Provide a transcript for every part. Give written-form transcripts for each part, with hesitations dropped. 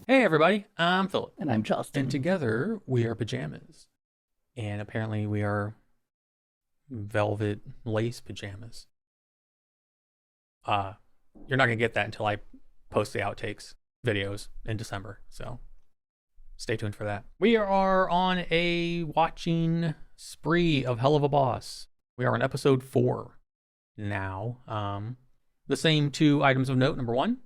Hey everybody, I'm Philip. And I'm Justin. And together we are pajamas. And apparently we are velvet lace pajamas. You're not gonna get that until I post the outtakes videos in December, so stay tuned for that. We are on a watching spree of Helluva Boss. We are on episode 4 now. The same 2 items of note. Number 1,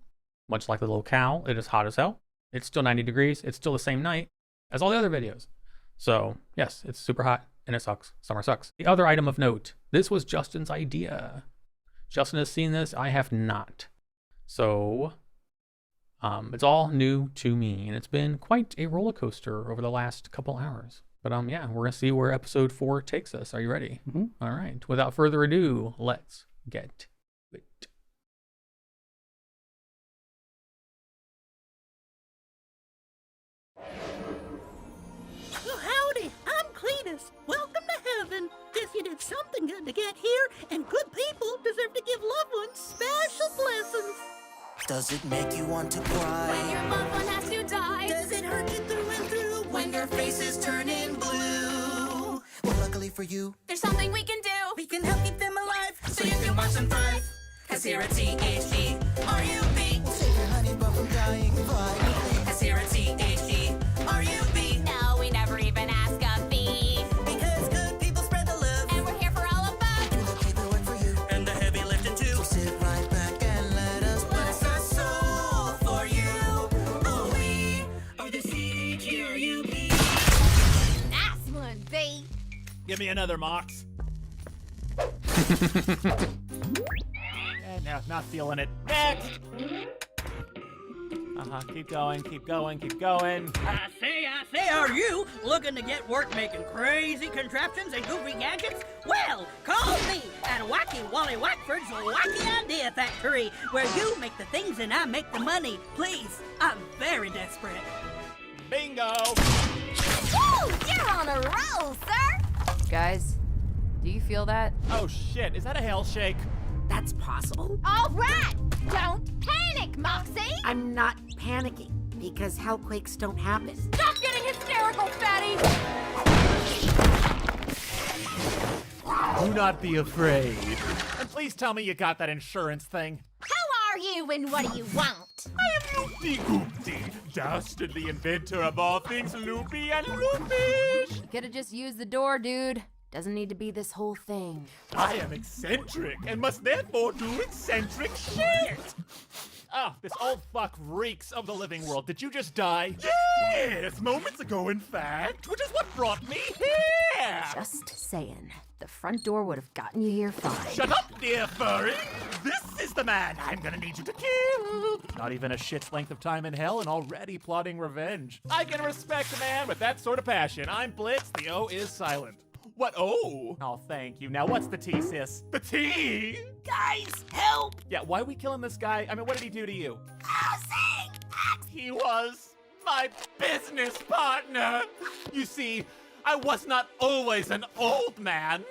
much like the little cow, it is hot as hell. It's still 90 degrees. It's still the same night as all the other videos. So yes, it's super hot and it sucks. Summer sucks. The other item of note, this was Justin's idea. Justin has seen this, I have not. So it's all new to me, and it's been quite a roller coaster over the last couple hours. But yeah, we're gonna see where episode 4 takes us. Are you ready? Mm-hmm. All right. Without further ado, let's get it. Well, howdy, I'm Cletus. Welcome to heaven. Guess you did something good to get here, and good people deserve to give loved ones special blessings. Does it make you want to cry? When your loved one has to die. Does it hurt you through and through When your face is turning blue? Well, luckily for you, There's something we can do. we can help keep them alive? so you can watch them thrive. 'Cause here at C.H.E.R.U.B, we'll save your honey bun from dying violently. 'Cause here at C.H.E.R.U.B, No, we never even ask a fee. Because good people spread the love. And we're here for all of us. do the paperwork for you, And the heavy lifting too. so sit right back and let us bless our soul for you. Oh, we Are the C.H.E.R.U.B. Nice one, B. Give me another Mox. No, not feeling it. Next! Keep going, keep going, keep going. I say, are you looking to get work making crazy contraptions and goofy gadgets? Well, call me at Wacky Wally Wackford's Wacky Idea Factory, where you make the things and I make the money. Please, I'm very desperate. Bingo! Woo! You're on a roll, sir. Guys, do you feel that? Oh shit, is that a hell shake? That's possible? All right. Don't panic, Moxie. I'm not panicking because hellquakes don't happen. Stop getting hysterical, fatty. Do not be afraid. And please tell me you got that insurance thing. Who are you and what do you want? I am Loopy Goopty, dastardly inventor of all things loopy and loopish. You could've just used the door, dude. Doesn't need to be this whole thing. I am eccentric and must therefore do eccentric shit. Oh, this old fuck reeks of the living world. Did you just die? Yes, moments ago, in fact, which is what brought me here. Just saying. The front door would have gotten you here fine. Shut up, dear furry. This is the man I'm gonna need you to kill. Not even a shit's length of time in hell and already plotting revenge. I can respect a man with that sort of passion. I'm Blitz, the O is silent. What O? Oh, thank you. Now what's the T, sis? The T? Guys, help! Yeah, why are we killing this guy? I mean, what did he do to you? He was my business partner. You see, I was not always an old man.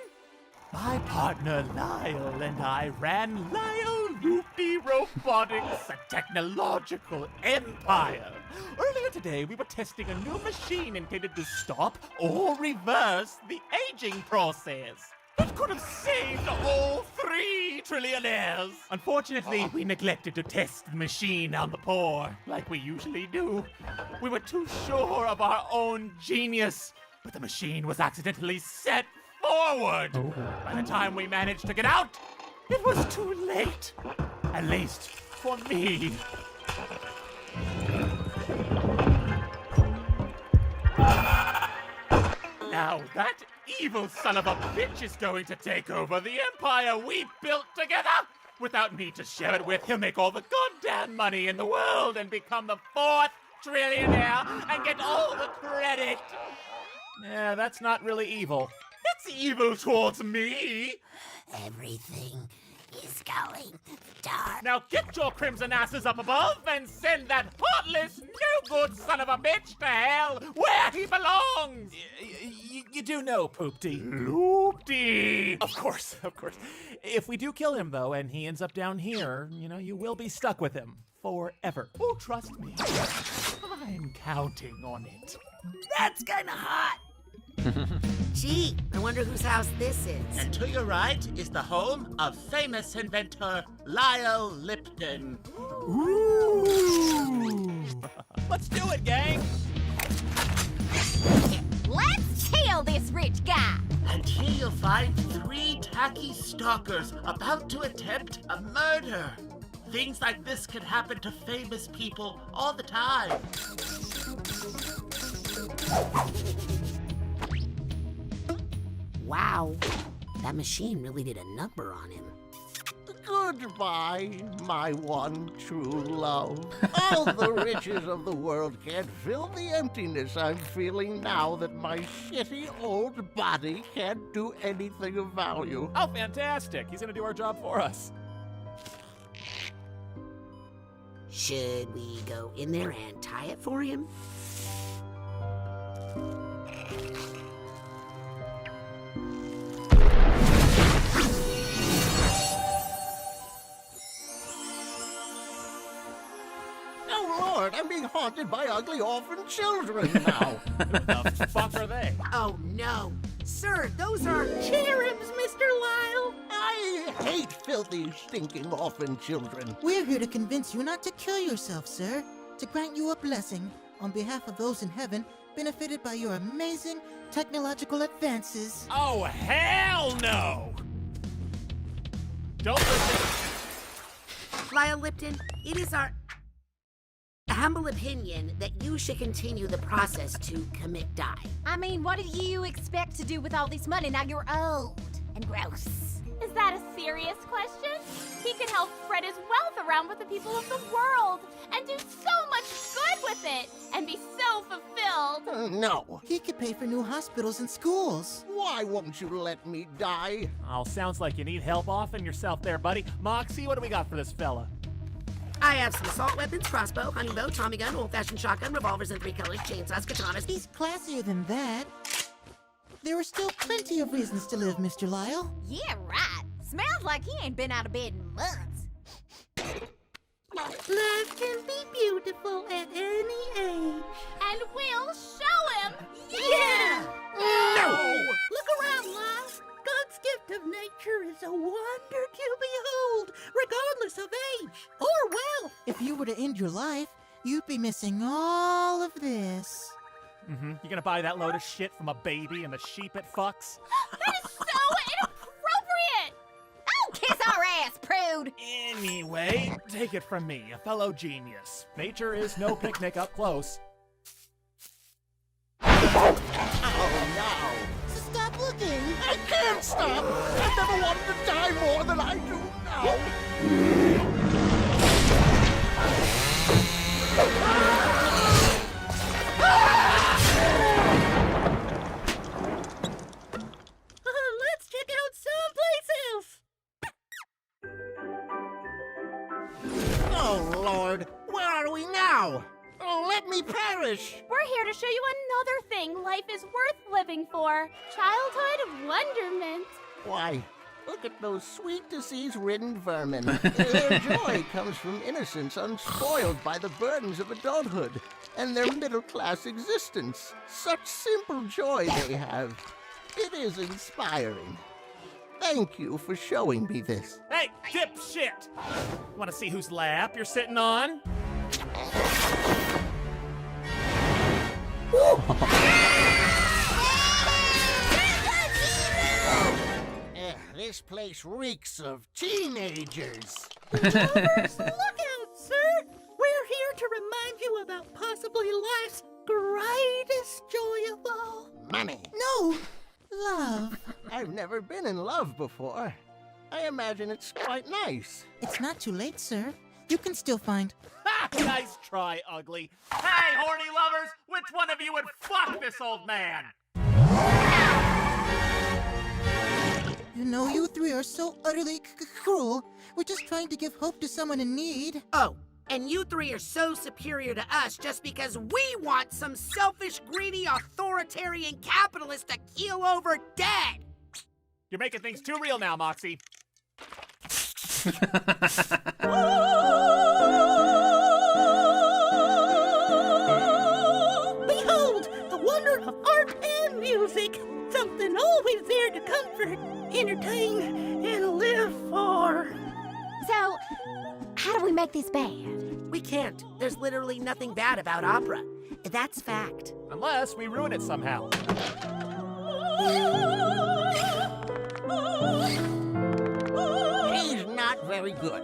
My partner Lyle and I ran Lyle Loopy Robotics, a technological empire. Earlier today, we were testing a new machine intended to stop or reverse the aging process. It could have saved all 3 trillionaires. Unfortunately, we neglected to test the machine on the poor, like we usually do. We were too sure of our own genius, but the machine was accidentally set forward. By the time we managed to get out, it was too late. At least for me. Now that evil son of a bitch is going to take over the empire we built together. Without me to share it with, he'll make all the goddamn money in the world and become the 4th trillionaire and get all the credit. Yeah, that's not really evil. It's evil towards me. Everything is going dark. Now get your crimson asses up above and send that heartless, no-good son of a bitch to hell where he belongs! You do know, Poopty. Loopty! Of course, of course. If we do kill him, though, and he ends up down here, you know, you will be stuck with him forever. Oh, trust me. I'm counting on it. That's kinda hot. Gee, I wonder whose house this is. And to your right is the home of famous inventor Lyle Lipton. Ooh. Let's do it, gang! Let's kill this rich guy. And here you'll find 3 tacky stalkers about to attempt a murder. Things like this can happen to famous people all the time. Wow, that machine really did a number on him. Goodbye, my one true love. All the riches of the world can't fill the emptiness I'm feeling now that my shitty old body can't do anything of value. Oh, fantastic! He's gonna do our job for us. Should we go in there and tie it for him? Oh, Lord, I'm being haunted by ugly orphan children now. Who the fuck are they? Oh, no. Sir, those are... Cherubs, Mr. Lyle. I hate filthy, stinking orphan children. We're here to convince you not to kill yourself, sir. To grant you a blessing on behalf of those in heaven benefited by your amazing technological advances. Oh, hell no! Don't listen. Lyle Lipton, it is our humble opinion that you should continue the process to commit die. I mean, what do you expect to do with all this money now you're old and gross? Is that a serious question? He can help spread his wealth around with the people of the world and do so much good with it and be so fulfilled. No. He could pay for new hospitals and schools. Why won't you let me die? Oh, sounds like you need help offing yourself there, buddy. Moxie, what do we got for this fella? I have some assault weapons, crossbow, honey bow, Tommy gun, old-fashioned shotgun, revolvers in 3 colors, chainsaws, katanas. He's classier than that. There are still plenty of reasons to live, Mr. Lyle. Yeah, right. Smells like he ain't been out of bed in months. Life can be beautiful at any age. And we'll show him! Yeah! No! Look around, Lyle. God's gift of nature is a wonder to behold, regardless of age or wealth. If you were to end your life, you'd be missing all of this. Mm-hmm. You gonna buy that load of shit from a baby and the sheep it fucks? That is so inappropriate! Oh, kiss our ass, prude! Anyway, take it from me, a fellow genius. Nature is no picnic up close. Oh, no. Stop looking! I can't stop! I've never wanted to die more than I do now! Let's check out someplace else. Oh, Lord! Where are we now? Oh, let me perish! We're here to show you another thing life is worth living for. Childhood wonderment. Why, look at those sweet disease-ridden vermin. Their joy comes from innocence unspoiled by the burdens of adulthood and their middle-class existence. Such simple joy they have. It is inspiring. Thank you for showing me this. Hey, dipshit! Wanna see whose lap you're sitting on? This place reeks of teenagers. Look out, sir. We're here to remind you about possibly life's greatest joy of all. Money. No! Love. I've never been in love before. I imagine it's quite nice. It's not too late, sir. You can still find... Ha! Nice try, ugly. Hey, horny lovers! Which one of you would fuck this old man? You know, you three are so utterly cruel. We're just trying to give hope to someone in need. Oh, and you 3 are so superior to us just because we want some selfish, greedy, authoritarian capitalist to keel over dead. You're making things too real now, Moxie. always there to comfort, entertain, and live for. So, how do we make this bad? We can't. There's literally nothing bad about opera. That's fact. Unless we ruin it somehow. He's not very good.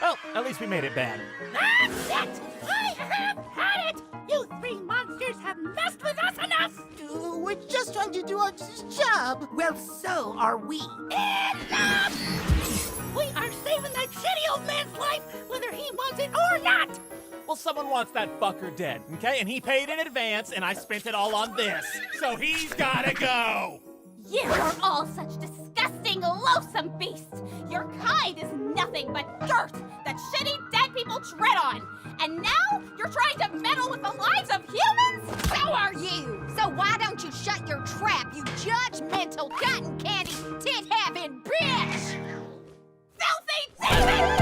Well, at least we made it bad. That's it! I have had it! You three monsters have messed with us enough! We're just trying to do our job. Well, so are we. Enough! We are saving that shitty old man's life, whether he wants it or not! Well, someone wants that fucker dead, okay? And he paid in advance, and I spent it all on this. So he's gotta go! You are all such disgusting, loathsome beasts! Your kind is nothing but dirt that shitty dead people tread on! And now you're trying to meddle with the lives of humans? So are you! So why don't you shut your trap, you judgmental cotton candy tit-having bitch! Filthy demon!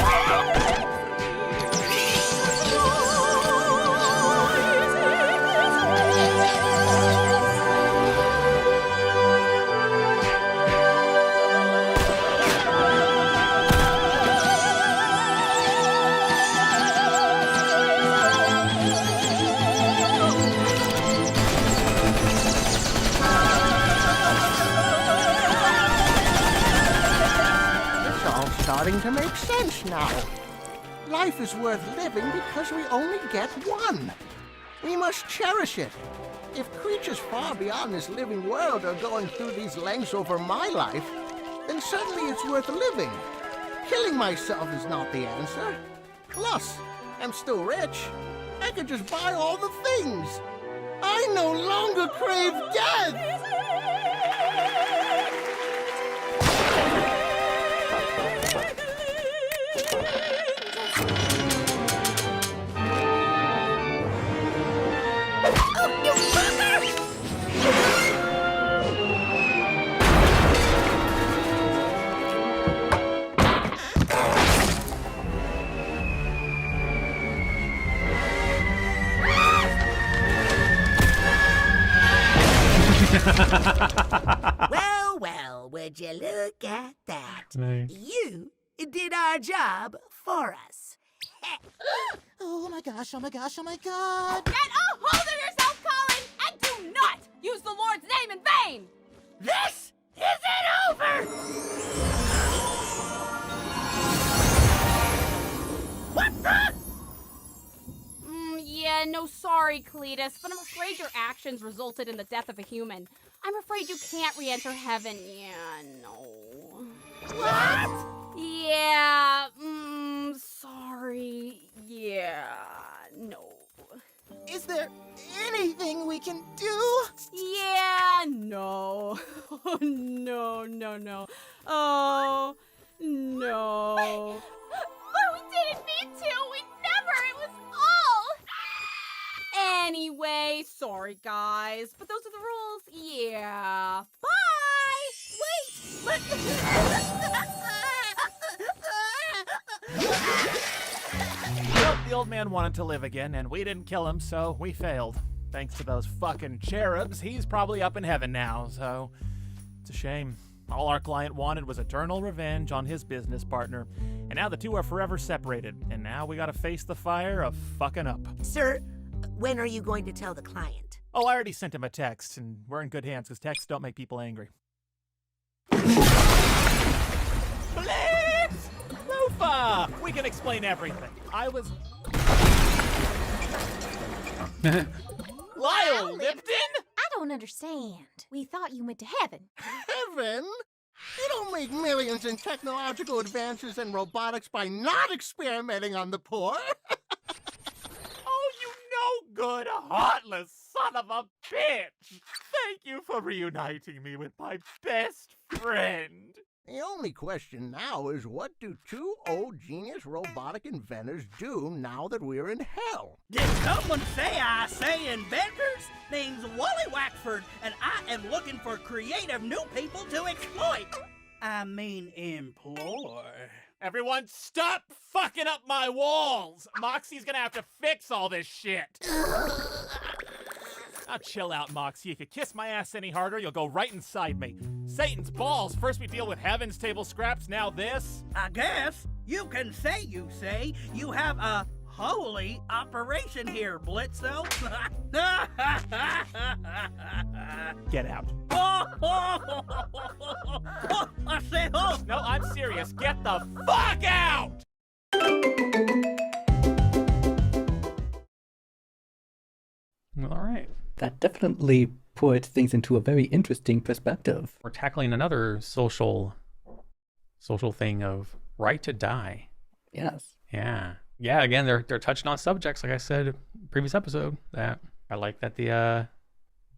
Starting to make sense now. Life is worth living because we only get one. We must cherish it. If creatures far beyond this living world are going through these lengths over my life, then certainly it's worth living. Killing myself is not the answer. Plus, I'm still rich. I could just buy all the things. I no longer crave death! Well, well, would you look at that? Nice. You did our job for us. Oh my gosh, oh my gosh, oh my god! Get a hold of yourself, Colin, and do not use the Lord's name in vain! This isn't over! What the? Yeah, no sorry, Cletus, but I'm afraid your actions resulted in the death of a human. I'm afraid you can't re-enter heaven. Yeah, no. What? Yeah, sorry. Yeah, no. Is there anything we can do? Yeah, no. Oh, no, no, no. Oh, no. But we didn't mean to. We never. It was all. Anyway, sorry, guys. But those are the rules. Yeah. Bye. Wait. Well, the old man wanted to live again, and we didn't kill him, so we failed. Thanks to those fucking cherubs, he's probably up in heaven now, so it's a shame. All our client wanted was eternal revenge on his business partner, and now the two are forever separated, and now we gotta face the fire of fucking up. Sir, when are you going to tell the client? Oh, I already sent him a text, and we're in good hands, because texts don't make people angry. Blitz! Lufa! We can explain everything. I was... Lyle Lipton? I don't understand. We thought you went to heaven. Heaven? You don't make millions in technological advances and robotics by not experimenting on the poor. Oh, you no good, heartless son of a bitch! Thank you for reuniting me with my best friend. The only question now is what do two old genius robotic inventors do now that we're in hell? Did someone say I say inventors? Name's Wally Wackford, and I am looking for creative new people to exploit. I mean employ. Everyone, stop fucking up my walls! Moxie's gonna have to fix all this shit. Now chill out, Moxie. If you kiss my ass any harder, you'll go right inside me. Satan's balls. First we deal with heaven's table scraps, now this. I guess you can say you have a holy operation here, Blitzo. Get out. I said, oh. No, I'm serious. Get the fuck out! All right. That definitely put things into a very interesting perspective. We're tackling another social thing of right to die. Yes. Yeah. Yeah, again, they're touching on subjects, like I said previous episode, that I like that the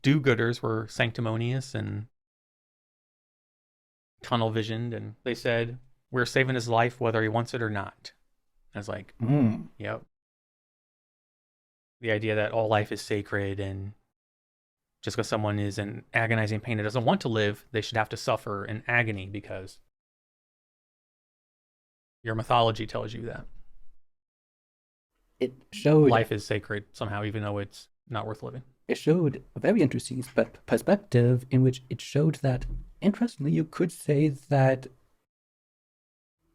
do-gooders were sanctimonious and tunnel visioned, and they said, we're saving his life whether he wants it or not. I was like, yep. The idea that all life is sacred, and just because someone is in agonizing pain and doesn't want to live, they should have to suffer in agony because your mythology tells you that. It showed life is sacred somehow, even though it's not worth living. It showed a very interesting perspective in which it showed that, interestingly, you could say that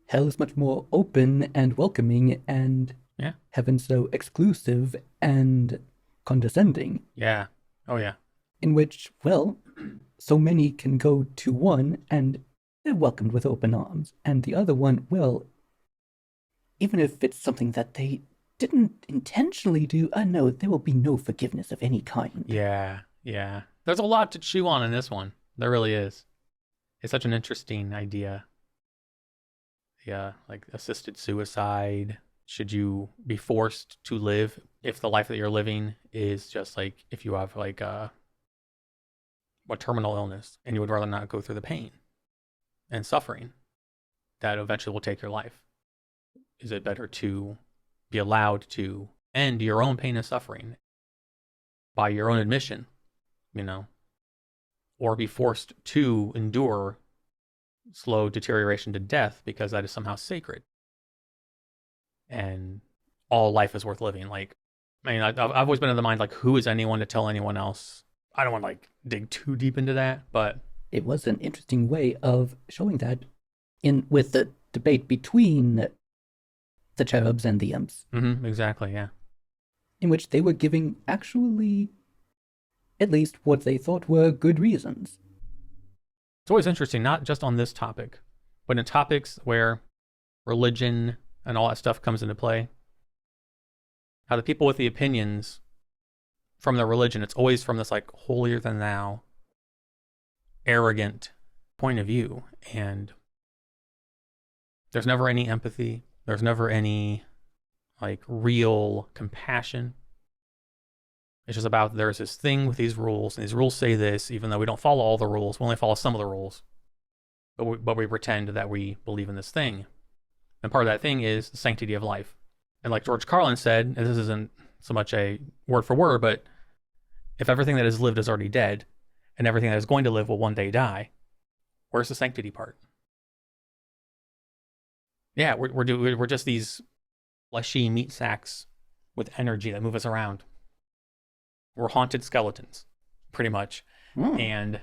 hell is much more open and welcoming, and heaven so exclusive and condescending. Yeah. Oh, yeah. In which, well, so many can go to one and they're welcomed with open arms, and the other one, well, even if it's something that they didn't intentionally do, no, there will be no forgiveness of any kind. Yeah, yeah. There's a lot to chew on in this one. There really is. It's such an interesting idea. Yeah, like assisted suicide. Should you be forced to live if the life that you're living is just like if you have like a terminal illness and you would rather not go through the pain and suffering that eventually will take your life? Is it better to be allowed to end your own pain and suffering by your own admission, or be forced to endure slow deterioration to death because that is somehow sacred and all life is worth living? Like, I've always been in the mind, like, who is anyone to tell anyone else? I don't want to like dig too deep into that, but it was an interesting way of showing that with the debate between the cherubs and the imps. Exactly, yeah. In which they were giving actually at least what they thought were good reasons. It's always interesting, not just on this topic, but in topics where religion and all that stuff comes into play. How the people with the opinions from their religion, it's always from this like holier than thou, arrogant point of view. And there's never any empathy. There's never any like real compassion. It's just about there's this thing with these rules, and these rules say this, even though we don't follow all the rules. We only follow some of the rules. But we pretend that we believe in this thing. And part of that thing is the sanctity of life. And like George Carlin said, and this isn't so much a word for word, but if everything that has lived is already dead, and everything that is going to live will one day die, where's the sanctity part? Yeah, we're just these fleshy meat sacks with energy that move us around. We're haunted skeletons, pretty much. And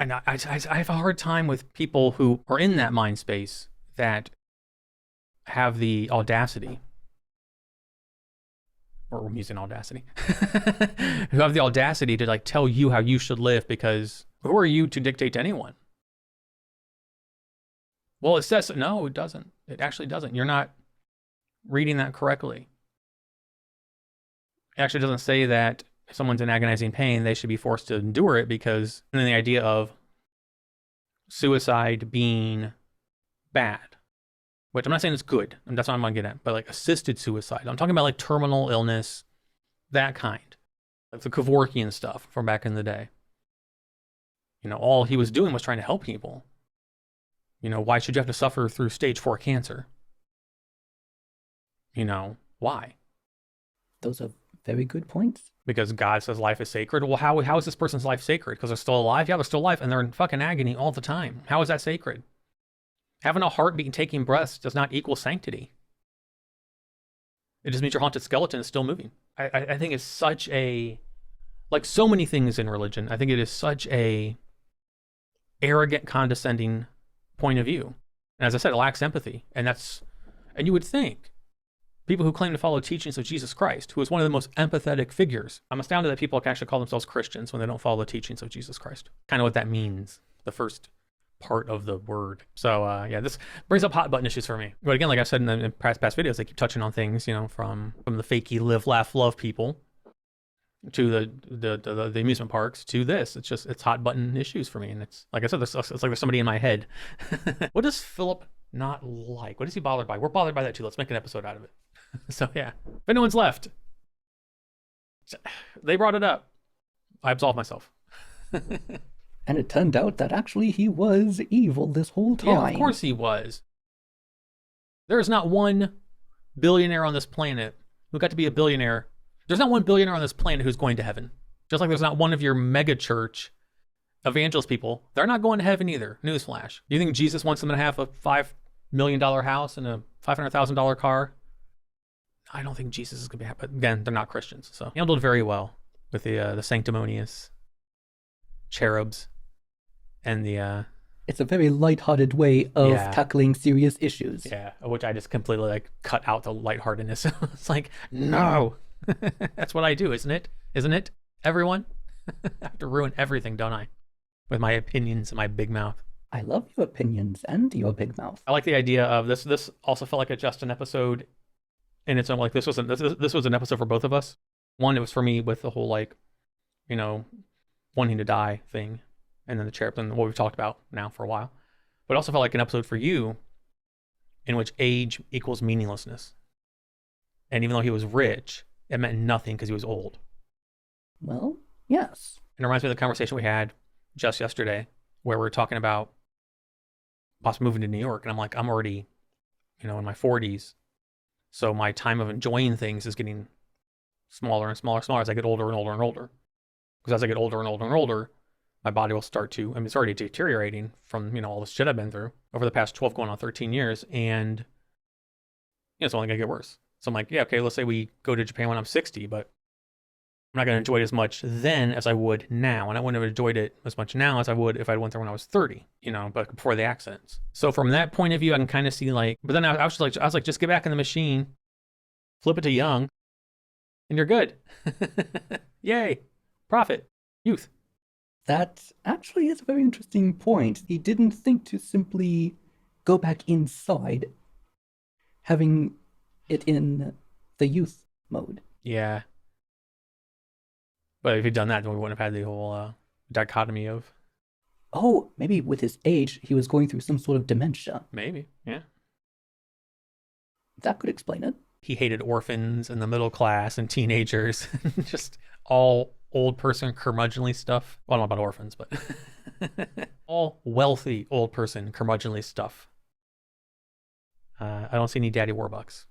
and I have a hard time with people who are in that mind space that have the audacity, or I'm using audacity, who have the audacity to like tell you how you should live, because who are you to dictate to anyone? Well, it says, no, it doesn't. It actually doesn't. You're not reading that correctly. It actually doesn't say that if someone's in agonizing pain, they should be forced to endure it, because then the idea of suicide being bad, which I'm not saying it's good, and that's what I'm going to get at, but like assisted suicide. I'm talking about like terminal illness, that kind. Like the Kevorkian stuff from back in the day. All he was doing was trying to help people. You know, why should you have to suffer through stage 4 cancer? You know, why? Those are very good points. Because God says life is sacred. Well, how is this person's life sacred? Because they're still alive? Yeah, they're still alive, and they're in fucking agony all the time. How is that sacred? Having a heartbeat and taking breaths does not equal sanctity. It just means your haunted skeleton is still moving. I think it's such a, like so many things in religion, I think it is such a arrogant, condescending point of view. And as I said, it lacks empathy. And you would think people who claim to follow teachings of Jesus Christ, who is one of the most empathetic figures. I'm astounded that people can actually call themselves Christians when they don't follow the teachings of Jesus Christ. Kind of what that means, the first part of the word. So yeah, this brings up hot button issues for me. But again, like I said in past videos, they keep touching on things, you know, from the fakey live, laugh, love people to the amusement parks to this. It's hot button issues for me. And it's like I said, it's like there's somebody in my head. What does Philip not like? What is he bothered by? We're bothered by that too. Let's make an episode out of it. So yeah, if anyone's left, they brought it up. I absolved myself. And it turned out that actually he was evil this whole time. Yeah, of course he was. There is not one billionaire on this planet who got to be a billionaire. There's not one billionaire on this planet who's going to heaven. Just like there's not one of your mega church evangelist people. They're not going to heaven either. Newsflash. Do you think Jesus wants them to have a $5 million house and a $500,000 car? I don't think Jesus is going to be happy. But again, they're not Christians. So handled very well with the sanctimonious cherubs and the... It's a very lighthearted way of tackling serious issues. Yeah, which I just completely like cut out the lightheartedness. It's like, no. That's what I do, isn't it? Isn't it, everyone? I have to ruin everything, don't I? With my opinions and my big mouth. I love your opinions and your big mouth. I like the idea of this. This also felt like just an episode in its own. Like this was an episode for both of us. One, it was for me with the whole like, you know, wanting to die thing, and then the cherub and what we've talked about now for a while. But it also felt like an episode for you, in which age equals meaninglessness. And even though he was rich, it meant nothing because he was old. Well, yes. And it reminds me of the conversation we had just yesterday, where we were talking about possibly moving to New York. And I'm like, I'm already, you know, in my 40s. So my time of enjoying things is getting smaller and smaller and smaller as I get older and older and older. Because as I get older and older and older, my body will start to, I mean, it's already deteriorating from, you know, all the shit I've been through over the past 12 going on 13 years. And, you know, it's only going to get worse. So I'm like, yeah, okay, let's say we go to Japan when I'm 60, but I'm not going to enjoy it as much then as I would now. And I wouldn't have enjoyed it as much now as I would if I went there when I was 30, you know, but before the accidents. So from that point of view, I can kind of see like, but then I was like, just get back in the machine, flip it to young, and you're good. Yay. Profit. Youth. That actually is a very interesting point. He didn't think to simply go back inside, having it in the youth mode. Yeah. But if he'd done that, then we wouldn't have had the whole dichotomy of... Oh, maybe with his age, he was going through some sort of dementia. Maybe, yeah. That could explain it. He hated orphans and the middle class and teenagers. Just all old person curmudgeonly stuff. Well, I don't know about orphans, but all wealthy old person curmudgeonly stuff. I don't see any daddy warbucks.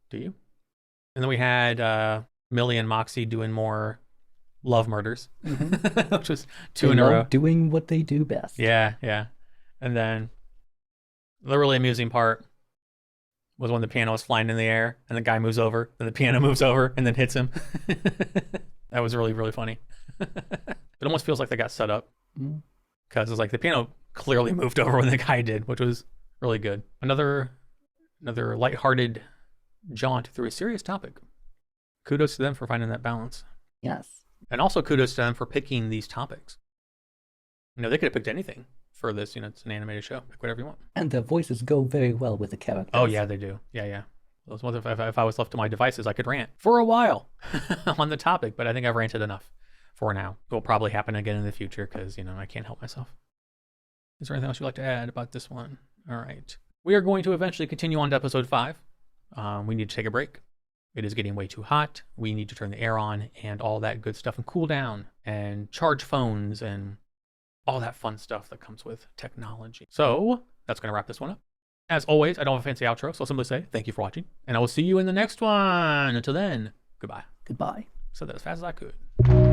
Do you? And then we had Millie and Moxie doing more love murders, which was two in a row. Doing what they do best. Yeah, yeah. And then the really amusing part was when the piano was flying in the air and the guy moves over, and the piano moves over and then hits him. That was really, really funny. It almost feels like they got set up because it's like the piano clearly moved over when the guy did, which was really good. Another lighthearted jaunt through a serious topic. Kudos to them for finding that balance. Yes. And also kudos to them for picking these topics. You know, they could have picked anything for this. You know, it's an animated show. Pick whatever you want. And the voices go very well with the characters. Oh, yeah, they do. Yeah, yeah. Those ones, if I was left to my devices, I could rant for a while on the topic, but I think I've ranted enough for now. It will probably happen again in the future because, you know, I can't help myself. Is there anything else you'd like to add about this one? All right. We are going to eventually continue on to episode 5. We need to take a break. It is getting way too hot. We need to turn the air on and all that good stuff and cool down and charge phones and all that fun stuff that comes with technology. So that's going to wrap this one up. As always, I don't have a fancy outro, so I'll simply say thank you for watching, and I will see you in the next one. Until then, goodbye. Goodbye. Said that as fast as I could.